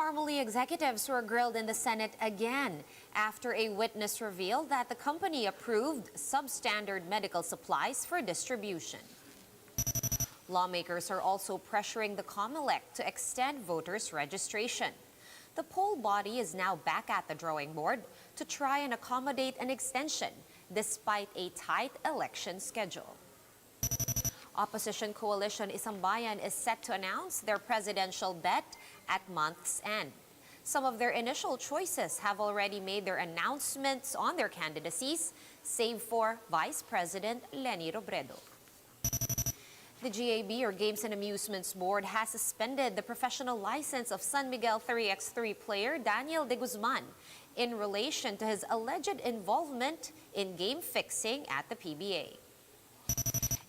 Pharmally executives were grilled in the Senate again after a witness revealed that the company approved substandard medical supplies for distribution. Lawmakers are also pressuring the COMELEC to extend voters' registration. The poll body is now back at the drawing board to try and accommodate an extension despite a tight election schedule. Opposition coalition Isambayan is set to announce their presidential bet at month's end. Some of their initial choices have already made their announcements on their candidacies, save for Vice President Leni Robredo. The GAB, or Games and Amusements Board, has suspended the professional license of San Miguel 3x3 player Daniel de Guzman in relation to his alleged involvement in game fixing at the PBA.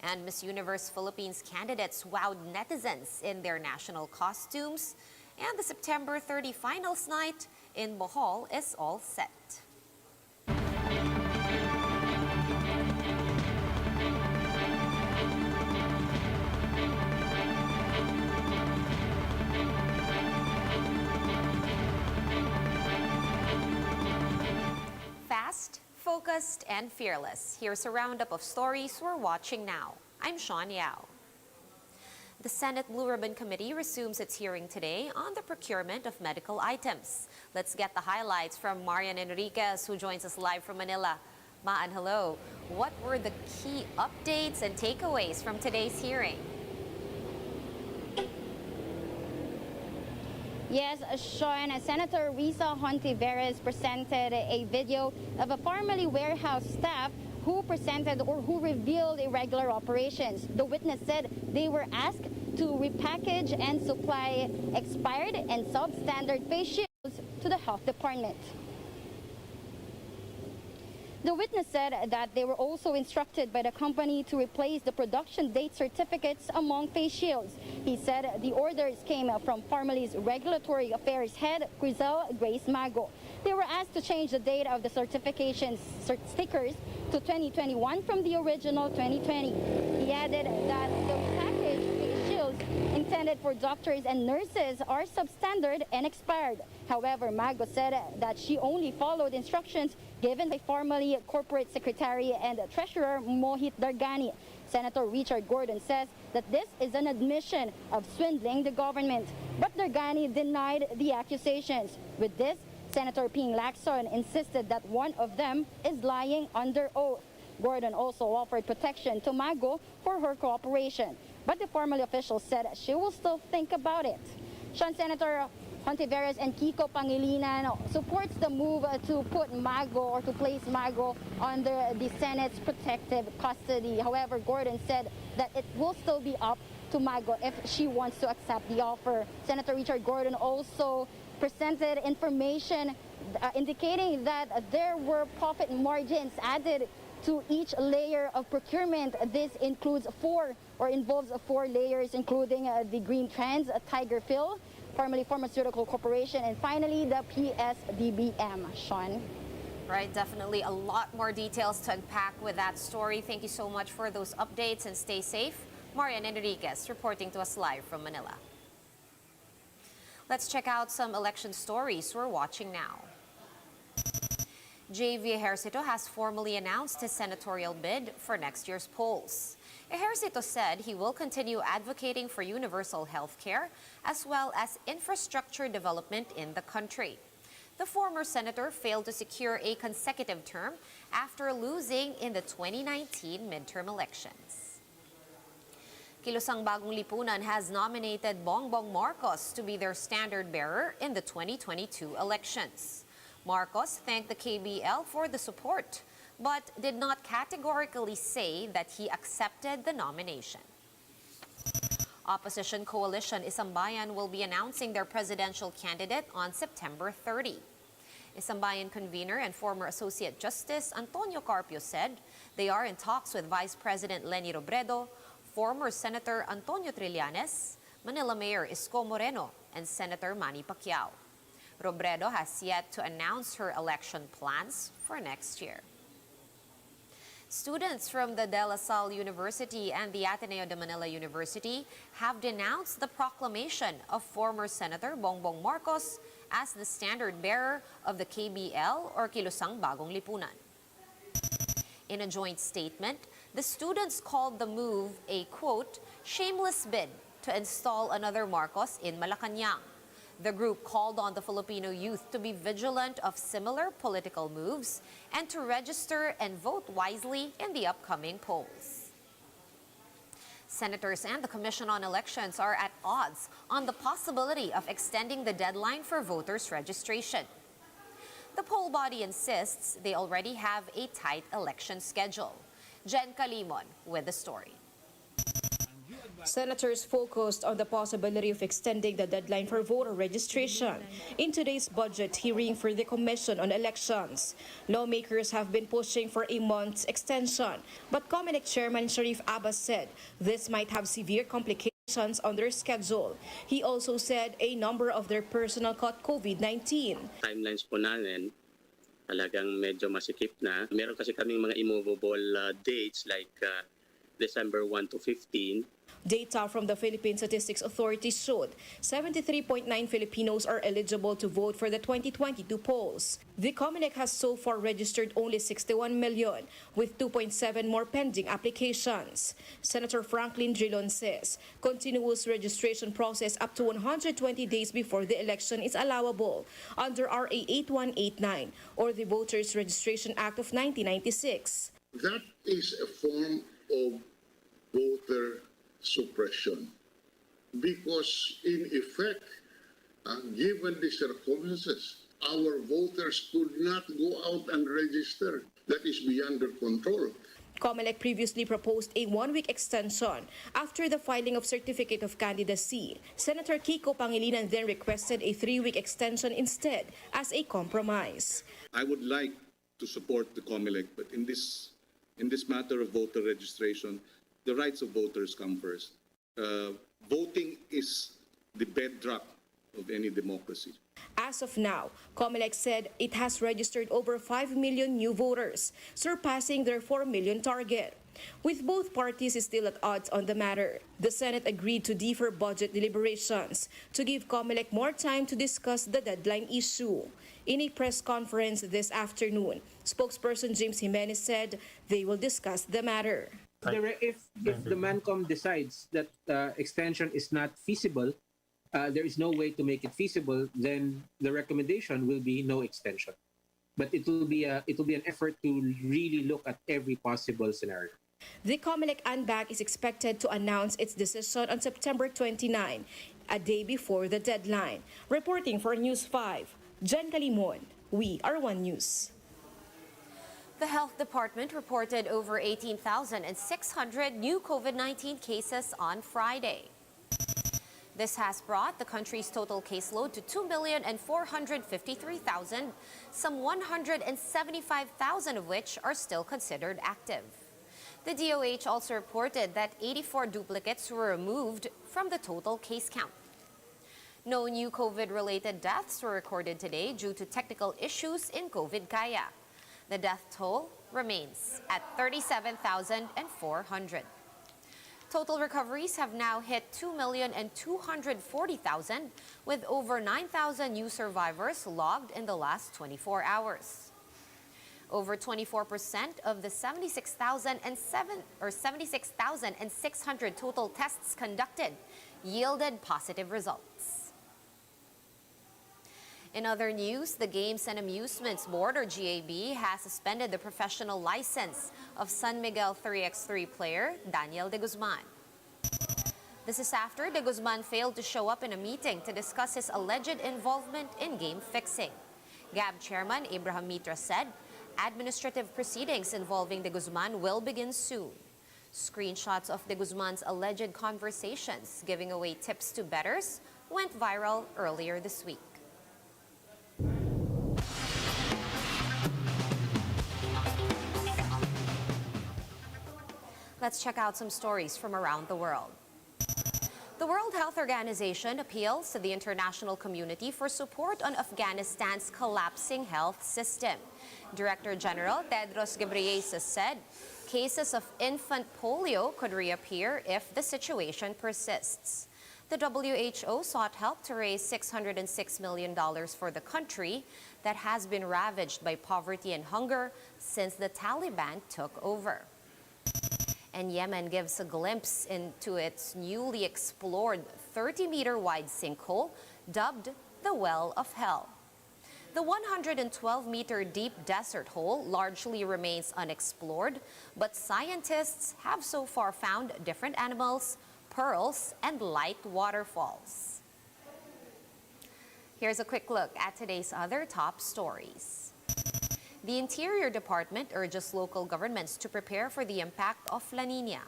And Miss Universe Philippines candidates wowed netizens in their national costumes, and the September 30 finals night in Bohol is all set. Fast, focused, and fearless. Here's a roundup of stories we're watching now. I'm Sean Yao. The Senate Blue Ribbon Committee resumes its hearing today on the procurement of medical items. Let's get the highlights from Marian Enriquez, who joins us live from Manila. Maan, hello. What were the key updates and takeaways from today's hearing? Yes, Sean, Senator Risa Hontiveros presented a video of a Pharmally warehouse staff who presented or who revealed irregular operations. The witness said they were asked to repackage and supply expired and substandard face shields to the health department. The witness said that they were also instructed by the company to replace the production date certificates among face shields. He said the orders came from Pharmally's Regulatory Affairs head, Grizel Grace Mago. They were asked to change the date of the certification stickers to 2021 from the original 2020. He added that the repackaged face shields intended for doctors and nurses are substandard and expired. However, Mago said that she only followed instructions given by Pharmally Corporate Secretary and Treasurer Mohit Dargani. Senator Richard Gordon says that this is an admission of swindling the government, but Dargani denied the accusations. With this, Senator Ping Lacson insisted that one of them is lying under oath. Gordon also offered protection to Mago for her cooperation, but the Pharmally official said she will still think about it. Sean, Senator Hontiveros and Kiko Pangilinan supports the move to put Mago or to place Mago under the Senate's protective custody. However, Gordon said that it will still be up to Mago if she wants to accept the offer. Senator Richard Gordon also presented information indicating that there were profit margins added to each layer of procurement. This includes involves four layers, including the Green Trends, Tiger Phil, Pharmally Pharmaceutical Corporation, and finally the PSDBM. Sean? Right, definitely a lot more details to unpack with that story. Thank you so much for those updates and stay safe. Marian Enriquez reporting to us live from Manila. Let's check out some election stories we're watching now. J.V. Ejercito has formally announced his senatorial bid for next year's polls. Ejercito said he will continue advocating for universal health care as well as infrastructure development in the country. The former senator failed to secure a consecutive term after losing in the 2019 midterm elections. Kilosang Bagong Lipunan has nominated Bongbong Marcos to be their standard bearer in the 2022 elections. Marcos thanked the KBL for the support, but did not categorically say that he accepted the nomination. Opposition coalition Isambayan will be announcing their presidential candidate on September 30. Isambayan convener and former Associate Justice Antonio Carpio said they are in talks with Vice President Leni Robredo, former Senator Antonio Trillanes, Manila Mayor Isko Moreno, and Senator Manny Pacquiao. Robredo has yet to announce her election plans for next year. Students from the De La Salle University and the Ateneo de Manila University have denounced the proclamation of former Senator Bongbong Marcos as the standard bearer of the KBL or Kilusang Bagong Lipunan. In a joint statement, the students called the move a, quote, shameless bid to install another Marcos in Malacanang. The group called on the Filipino youth to be vigilant of similar political moves and to register and vote wisely in the upcoming polls. Senators and the Commission on Elections are at odds on the possibility of extending the deadline for voters' registration. The poll body insists they already have a tight election schedule. Jen Calimon with the story. Senators focused on the possibility of extending the deadline for voter registration in today's budget hearing for the Commission on Elections. Lawmakers have been pushing for a month's extension, but COMELEC Chairman Sharif Abbas said this might have severe complications on their schedule. He also said a number of their personnel caught COVID-19. Timelines po namin talagang medyo masikip na. Meron kasi kaming mga immovable dates like December 1 to 15. Data from the Philippine Statistics Authority showed 73.9 Filipinos are eligible to vote for the 2022 polls. The COMELEC has so far registered only 61 million, with 2.7 more pending applications. Senator Franklin Drilon says continuous registration process up to 120 days before the election is allowable under RA 8189 or the Voters Registration Act of 1996. That is a form of voter suppression because in effect, given the circumstances, our voters could not go out and register. That is beyond their control. COMELEC previously proposed a one-week extension after the filing of Certificate of Candidacy. Senator Kiko Pangilinan then requested a 3-week extension instead as a compromise. I would like to support the COMELEC, but in this matter of voter registration, the rights of voters come first. Voting is the bedrock of any democracy. As of now, COMELEC said it has registered over 5 million new voters, surpassing their 4 million target. With both parties still at odds on the matter, the Senate agreed to defer budget deliberations to give COMELEC more time to discuss the deadline issue. In a press conference this afternoon, spokesperson James Jimenez said they will discuss the matter. If the MANCOM decides that extension is not feasible, there is no way to make it feasible, then the recommendation will be no extension. But it will be an effort to really look at every possible scenario. The COMELEC ANBAC is expected to announce its decision on September 29, a day before the deadline. Reporting for News 5, Jen Calimon, We Are One News. The Health Department reported over 18,600 new COVID-19 cases on Friday. This has brought the country's total caseload to 2,453,000, some 175,000 of which are still considered active. The DOH also reported that 84 duplicates were removed from the total case count. No new COVID-related deaths were recorded today due to technical issues in COVID Kaya. The death toll remains at 37,400. Total recoveries have now hit 2,240,000, with over 9,000 new survivors logged in the last 24 hours. Over 24% of the 76,600 total tests conducted yielded positive results. In other news, the Games and Amusements Board, or GAB, has suspended the professional license of San Miguel 3x3 player Daniel De Guzman. This is after De Guzman failed to show up in a meeting to discuss his alleged involvement in game fixing. GAB Chairman Abraham Mitra said administrative proceedings involving De Guzman will begin soon. Screenshots of De Guzman's alleged conversations giving away tips to bettors went viral earlier this week. Let's check out some stories from around the world. The World Health Organization appeals to the international community for support on Afghanistan's collapsing health system. Director General Tedros Ghebreyesus said cases of infant polio could reappear if the situation persists. The WHO sought help to raise $606 million for the country that has been ravaged by poverty and hunger since the Taliban took over. And Yemen gives a glimpse into its newly explored 30-meter wide sinkhole dubbed the Well of Hell. The 112-meter deep desert hole largely remains unexplored, but scientists have so far found different animals, pearls, and light waterfalls. Here's a quick look at today's other top stories. The Interior Department urges local governments to prepare for the impact of La Nina.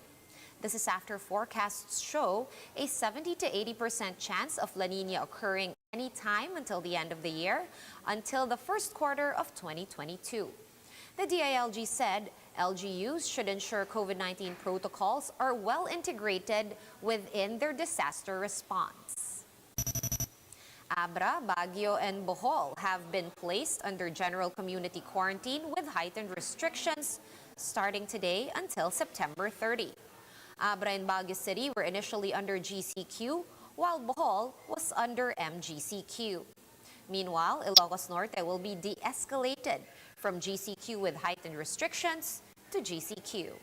This is after forecasts show a 70 to 80% chance of La Nina occurring anytime until the end of the year, until the first quarter of 2022. The DILG said LGUs should ensure COVID-19 protocols are well integrated within their disaster response. Abra, Baguio, and Bohol have been placed under general community quarantine with heightened restrictions starting today until September 30. Abra and Baguio City were initially under GCQ, while Bohol was under MGCQ. Meanwhile, Ilocos Norte will be de-escalated from GCQ with heightened restrictions to GCQ.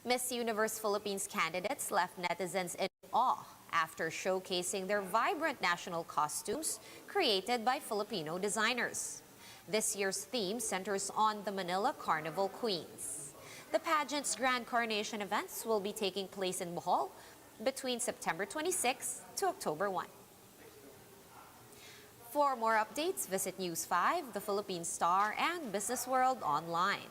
Miss Universe Philippines candidates left netizens in awe after showcasing their vibrant national costumes created by Filipino designers. This year's theme centers on the Manila Carnival Queens. The pageant's grand coronation events will be taking place in Bohol between September 26 to October 1. For more updates, visit News 5, The Philippine Star, and Business World online.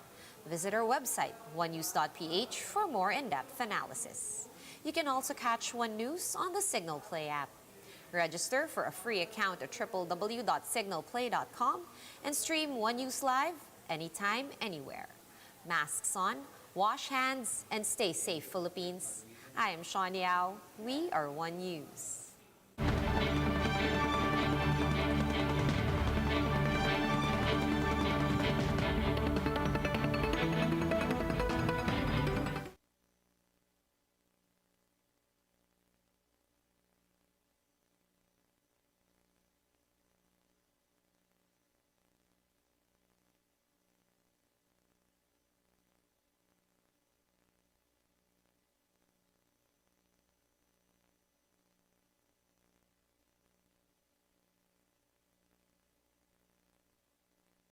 Visit our website, onenews.ph, for more in-depth analysis. You can also catch One News on the Signal Play app. Register for a free account at www.signalplay.com and stream One News live anytime, anywhere. Masks on, wash hands, and stay safe, Philippines. I am Sean Yao. We are One News.